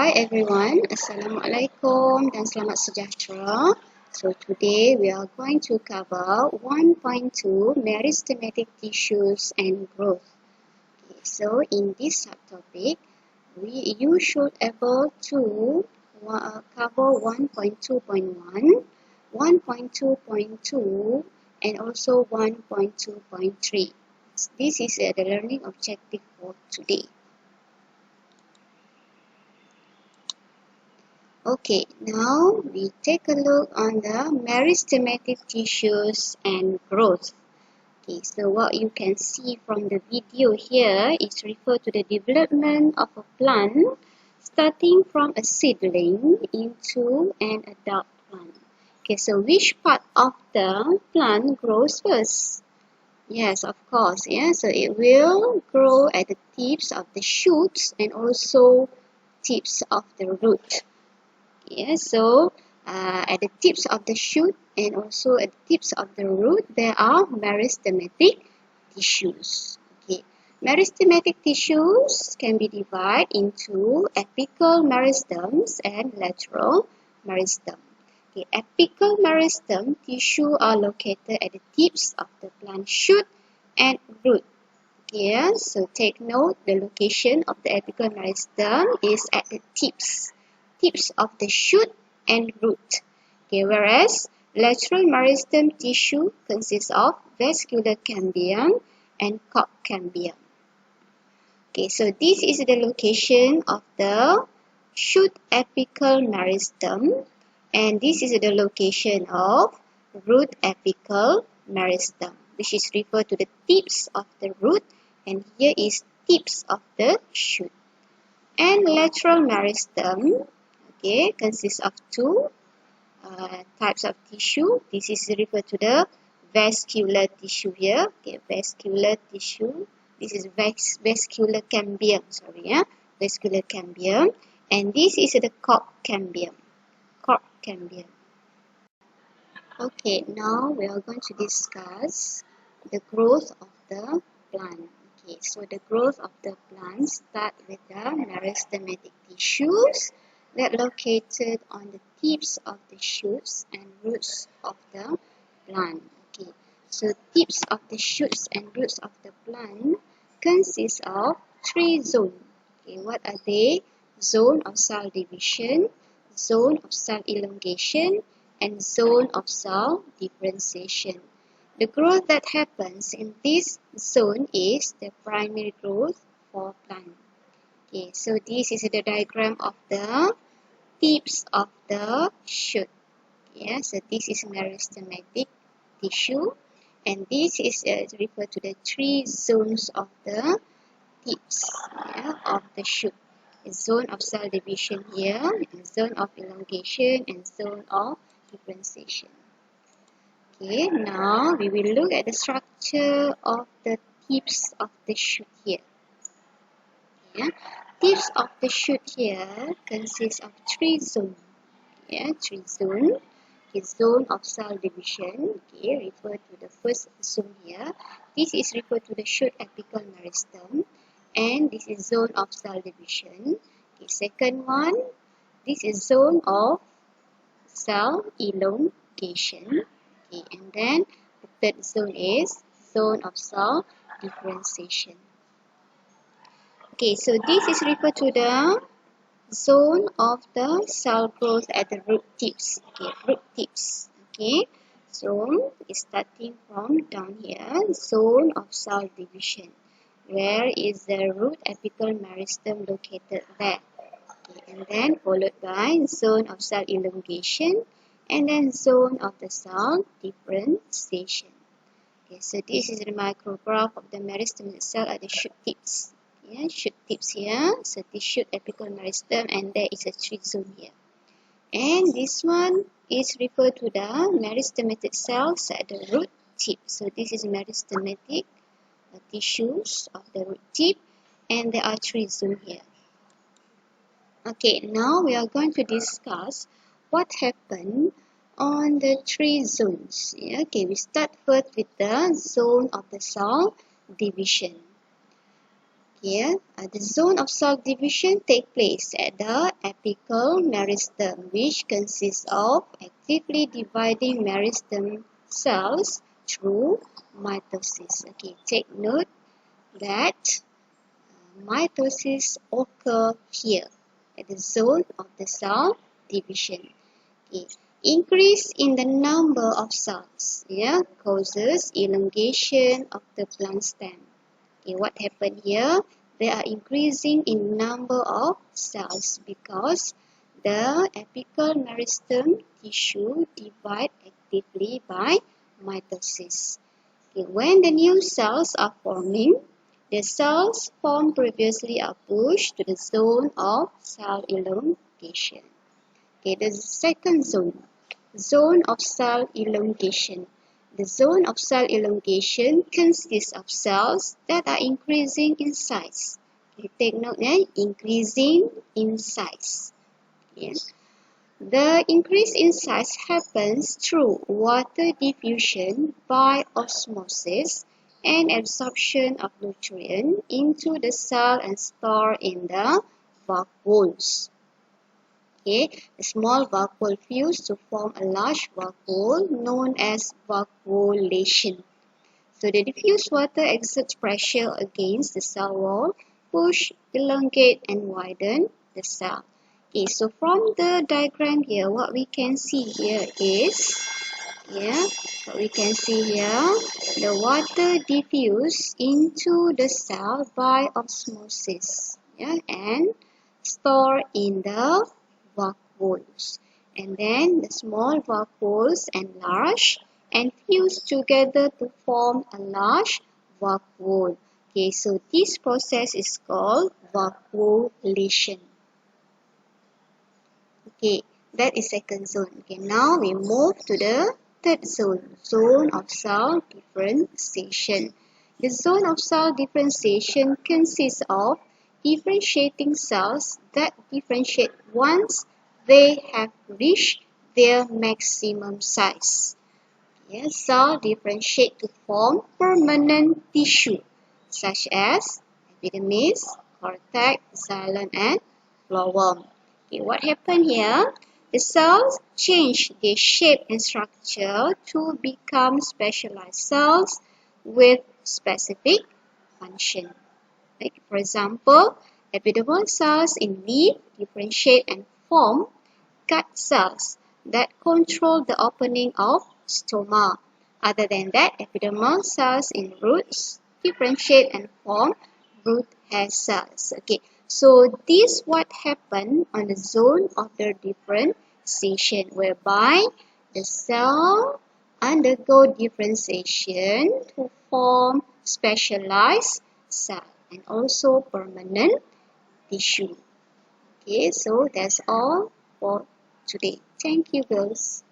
Hi everyone, Assalamualaikum dan selamat sejahtera. So today we are going to cover 1.2 Meristematic tissues and growth. Okay, so in this subtopic, you should able to cover 1.2.1, 1.2.2 and also 1.2.3. This is the learning objective for today. Okay, now we take a look on the meristematic tissues and growth. Okay, so what you can see from the video here is referred to the development of a plant starting from a seedling into an adult plant. Okay, so which part of the plant grows first? Yes, of course, yeah, so it will grow at the tips of the shoots and also tips of the root. Yeah, so at the tips of the shoot and also at the tips of the root, there are meristematic tissues. Okay, meristematic tissues can be divided into apical meristems and lateral meristem. Okay, apical meristem tissue are located at the tips of the plant shoot and root. Okay, so take note, the location of the apical meristem is at the tips of the shoot and root. Okay, whereas lateral meristem tissue consists of vascular cambium and cork cambium. Okay, so this is the location of the shoot apical meristem, and this is the location of root apical meristem, which is referred to the tips of the root, and here is tips of the shoot. And lateral meristem, okay, consists of two types of tissue. This is referred to the vascular tissue here. Okay, vascular tissue. This is vascular cambium. Sorry, yeah, vascular cambium. And this is the cork cambium. Cork cambium. Okay, now we are going to discuss the growth of the plant. Okay, so the growth of the plant starts with the meristematic tissues that located on the tips of the shoots and roots of the plant. Okay, so tips of the shoots and roots of the plant consist of three zones. Okay, what are they? Zone of cell division, zone of cell elongation, and zone of cell differentiation. The growth that happens in this zone is the primary growth for plant. Okay, so this is the diagram of the tips of the shoot. Yeah, so this is meristematic tissue, and this is referred to the three zones of the tips, yeah, of the shoot. A zone of cell division here, a zone of elongation, and zone of differentiation. Okay, now we will look at the structure of the tips of the shoot here. Yeah. Tips of the shoot here consists of three zones. Yeah, three zones. Okay, zone of cell division. Okay, refer to the first zone here. This is referred to the shoot apical meristem, and this is zone of cell division. Okay, second one, this is zone of cell elongation. Okay, and then the third zone is zone of cell differentiation. Okay, so this is referred to the zone of the cell growth at the root tips. Okay, root tips. Okay, so it's starting from down here, zone of cell division. Where is the root apical meristem located there? Okay, and then followed by zone of cell elongation, and then zone of the cell differentiation. Okay, so this is the micrograph of the meristem cell at the shoot tips. Yeah, shoot tips here. So this shoot apical meristem, and there is a three zone here. And this one is referred to the meristematic cells at the root tip. So this is meristematic tissues of the root tip, and there are three zones here. Okay, now we are going to discuss what happened on the three zones. Yeah, okay, we start first with the zone of the cell division. Here, the zone of cell division takes place at the apical meristem, which consists of actively dividing meristem cells through mitosis. Okay, take note that mitosis occurs here at the zone of the cell division. Okay. Increase in the number of cells causes elongation of the plant stem. Okay, what happened here? They are increasing in number of cells because the apical meristem tissue divide actively by mitosis. Okay, when the new cells are forming, the cells formed previously are pushed to the zone of cell elongation. Okay, the second zone, zone of cell elongation. The zone of cell elongation consists of cells that are increasing in size. Okay, take note, increasing in size. Yes. The increase in size happens through water diffusion by osmosis and absorption of nutrients into the cell and stored in the vacuoles. Okay, a small vacuole fuse to form a large vacuole known as vacuolation. So the diffused water exerts pressure against the cell wall, push, elongate and widen the cell. Okay, so from the diagram here, what we can see here is, the water diffused into the cell by osmosis, and stored in the vacuoles. And then the small vacuoles enlarge and fuse together to form a large vacuole. Okay, so this process is called vacuolation. Okay, that is second zone. Okay, now we move to the third zone, zone of cell differentiation. The zone of cell differentiation consists of differentiating cells that differentiate once they have reached their maximum size. Yes, cells differentiate to form permanent tissue such as epidermis, cortex, xylem, and phloem. Okay, what happened here? The cells change their shape and structure to become specialized cells with specific function. Like for example, epidermal cells in leaf differentiate and form gut cells that control the opening of stoma. Other than that, epidermal cells in roots differentiate and form root hair cells. Okay, so this what happened on the zone of the differentiation, whereby the cell undergo differentiation to form specialized cell and also permanent tissue. Okay, so that's all for today. Thank you, girls.